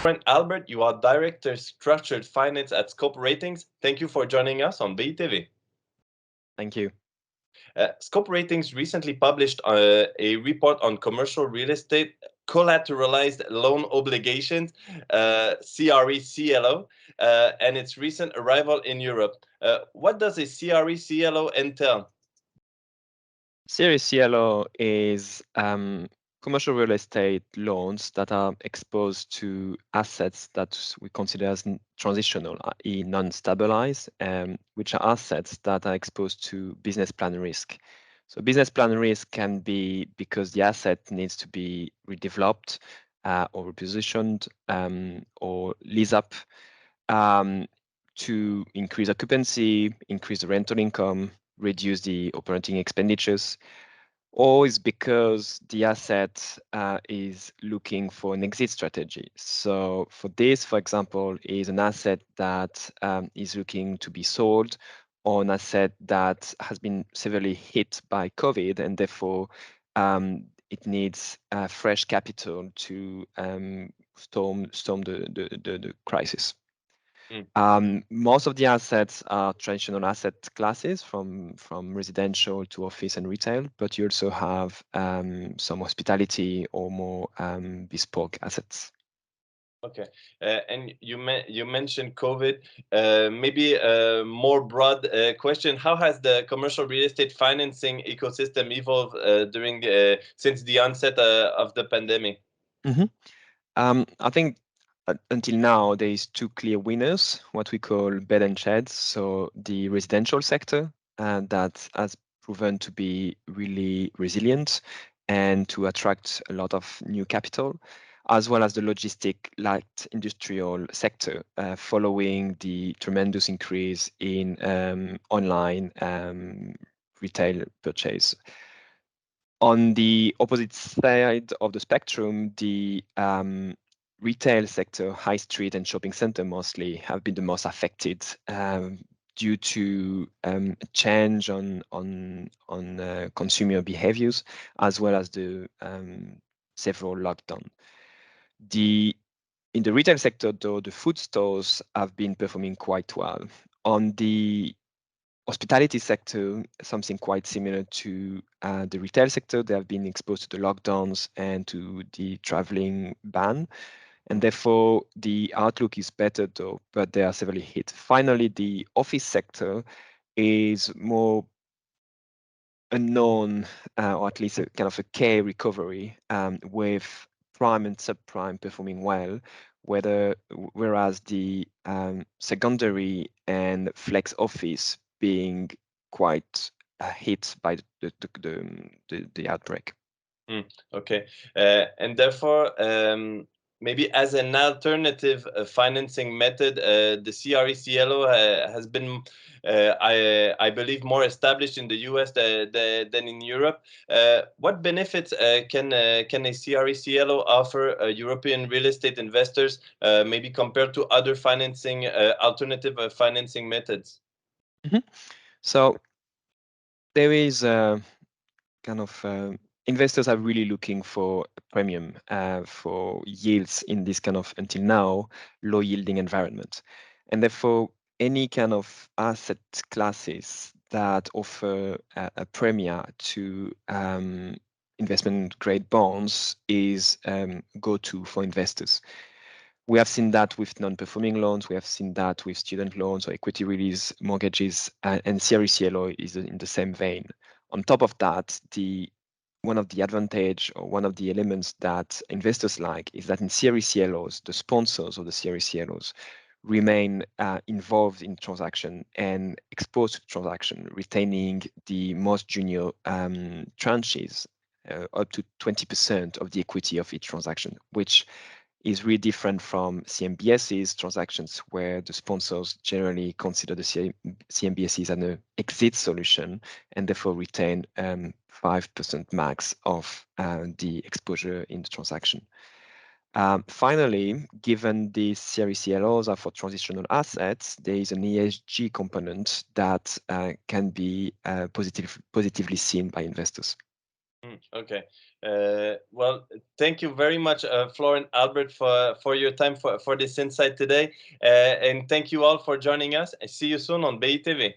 Florent Albert, you are Director Structured Finance at Scope Ratings. Thank you for joining us on BiTV. Thank you. Scope Ratings recently published a report on commercial real estate collateralized loan obligations, CRE CLO, and its recent arrival in Europe. What does a CRE CLO entail? CRE CLO is commercial real estate loans that are exposed to assets that we consider as transitional, i.e. non-stabilized, which are assets that are exposed to business plan risk. So business plan risk can be because the asset needs to be redeveloped or repositioned or lease up to increase occupancy, increase the rental income, reduce the operating expenditures, or is because the asset is looking for an exit strategy. So for this, for example, is an asset that is looking to be sold, or an asset that has been severely hit by COVID, and therefore it needs fresh capital to storm the crisis. Most of the assets are traditional asset classes from residential to office and retail, but you also have some hospitality or more bespoke assets. Okay, and you mentioned COVID. Maybe a more broad question: how has the commercial real estate financing ecosystem evolved since the onset of the pandemic? I think until now there is two clear winners, what we call bed and sheds. So the residential sector that has proven to be really resilient and to attract a lot of new capital, as well as the logistic light industrial sector following the tremendous increase in online retail purchase. On the opposite side of the spectrum, the retail sector, high street and shopping center mostly, have been the most affected due to a change on consumer behaviors, as well as the several lockdown. In the retail sector, though, the food stores have been performing quite well. On the hospitality sector, something quite similar to the retail sector, they have been exposed to the lockdowns and to the traveling ban, and therefore the outlook is better though, but they are severely hit. Finally, the office sector is more unknown, or at least a kind of a K recovery, with prime and subprime performing well, whereas the secondary and flex office being quite hit by the outbreak. Okay, and therefore, maybe as an alternative financing method, the CRE CLO has been, I believe, more established in the US than in Europe. What benefits can a CRE CLO offer European real estate investors, maybe compared to other financing alternative financing methods? So there is a kind of investors are really looking for a premium for yields in this kind of, until now, low yielding environment. And therefore, any kind of asset classes that offer a premium to investment grade bonds is go-to for investors. We have seen that with non-performing loans. We have seen that with student loans or equity release mortgages, and CRE CLO is in the same vein. On top of that, one of the advantage or one of the elements that investors like is that in CRE CLOs, the sponsors of the CRE CLOs remain involved in transaction and exposed to transaction, retaining the most junior tranches, up to 20% of the equity of each transaction, which is really different from CMBS's transactions, where the sponsors generally consider the CMBSs an exit solution and therefore retain 5% max of the exposure in the transaction. Finally, given these CRE CLOs are for transitional assets, there is an ESG component that can be positively seen by investors. Okay. Well, thank you very much, Florent, Albert, for your time for this insight today. And thank you all for joining us. I see you soon on BiTV.